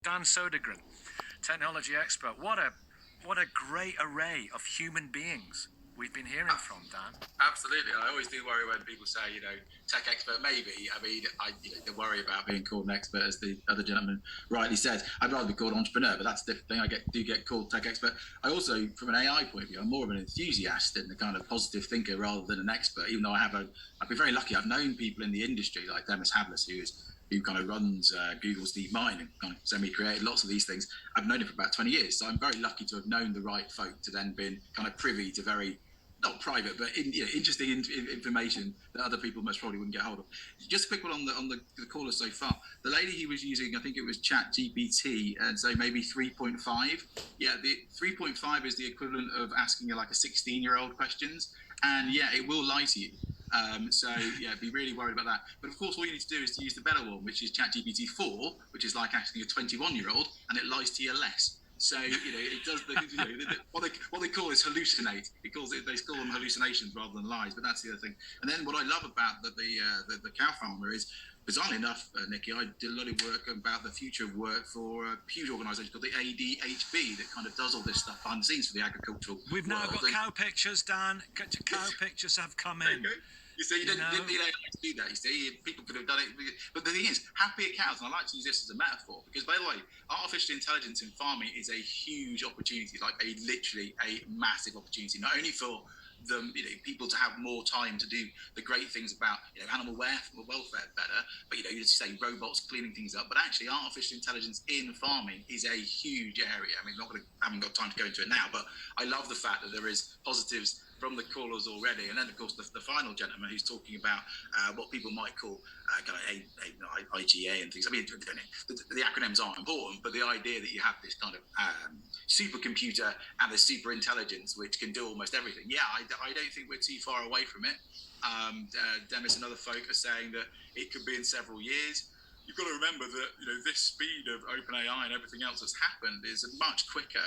Dan Sodergren, technology expert. What a great array of human beings we've been hearing from, Dan. Absolutely. I always do worry when people say, tech expert, maybe. I mean, they worry about being called an expert, as the other gentleman rightly said. I'd rather be called entrepreneur, but that's a different thing. Do get called tech expert. I also, from an AI point of view, I'm more of an enthusiast and a kind of positive thinker rather than an expert, even though I've been very lucky. I've known people in the industry like Demis Havlis, who kind of runs Google's DeepMind and kind of semi-created lots of these things. I've known him for about 20 years. So I'm very lucky to have known the right folk to then been kind of privy to very not private, but interesting information that other people most probably wouldn't get hold of. Just a quick one on the caller so far. The lady he was using, I think it was Chat GPT, and so maybe 3.5. Yeah, the 3.5 is the equivalent of asking like a 16-year-old questions, and yeah, it will lie to you. So yeah, be really worried about that. But of course, all you need to do is to use the better one, which is ChatGPT 4, which is like asking a 21-year-old, and it lies to you less. So it does what they call is hallucinate. They call them hallucinations rather than lies. But that's the other thing. And then what I love about the cow farmer is, bizarrely enough, Nikki, I did a lot of work about the future of work for a huge organisation called the ADHB that kind of does all this stuff behind the scenes for the agricultural. We've now got cow pictures, Dan. Cow pictures have come in. You see, you didn't need AI to do that. You see, people could have done it. But the thing is, happier cows, and I like to use this as a metaphor, because by the way, artificial intelligence in farming is a huge opportunity, like literally a massive opportunity, not only for them, people to have more time to do the great things about, animal welfare better, but, you say robots cleaning things up, but actually artificial intelligence in farming is a huge area. I mean, I haven't got time to go into it now, but I love the fact that there is positives from the callers already. And then, of course, the final gentleman who's talking about what people might call kind of IGA and things. I mean, the acronyms aren't important, but the idea that you have this kind of supercomputer and the super intelligence which can do almost everything. Yeah, I don't think we're too far away from it. Demis and other folk are saying that it could be in several years. You've got to remember that this speed of OpenAI and everything else that's happened is much quicker.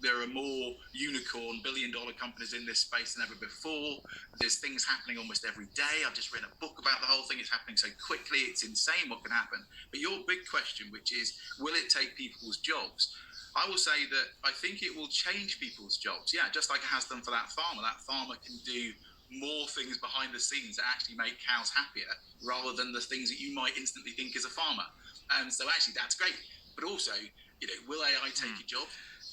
There are more unicorn billion-dollar companies in this space than ever before. There's things happening almost every day. I've just written a book about the whole thing. It's happening so quickly. It's insane what can happen. But your big question, which is, will it take people's jobs? I will say that I think it will change people's jobs. Yeah, just like it has done for that farmer. That farmer can do more things behind the scenes that actually make cows happier rather than the things that you might instantly think as a farmer. And so actually that's great. But also, will AI take your job?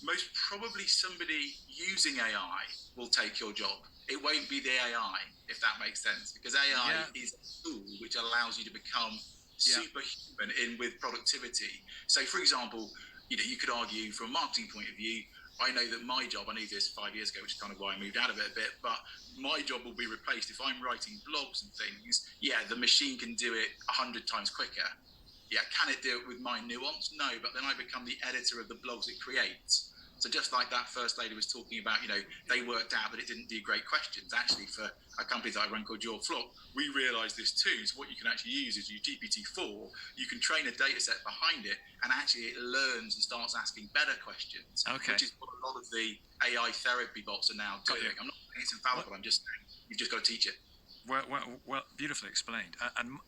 Most probably somebody using AI will take your job. It won't be the AI, if that makes sense, because AI is a tool which allows you to become superhuman in with productivity. So, for example, you could argue from a marketing point of view, I know that my job, I knew this 5 years ago, which is kind of why I moved out of it a bit, but my job will be replaced. If I'm writing blogs and things, the machine can do it 100 times quicker. Yeah, can it do it with my nuance? No, but then I become the editor of the blogs it creates. So just like that first lady was talking about, they worked out that it didn't do great questions. Actually, for a company that I run called Your Flock, we realised this too. So what you can actually use is your GPT-4. You can train a data set behind it, and actually it learns and starts asking better questions, which is what a lot of the AI therapy bots are now doing. I'm not saying it's infallible. I'm just saying you've just got to teach it. Well, beautifully explained. And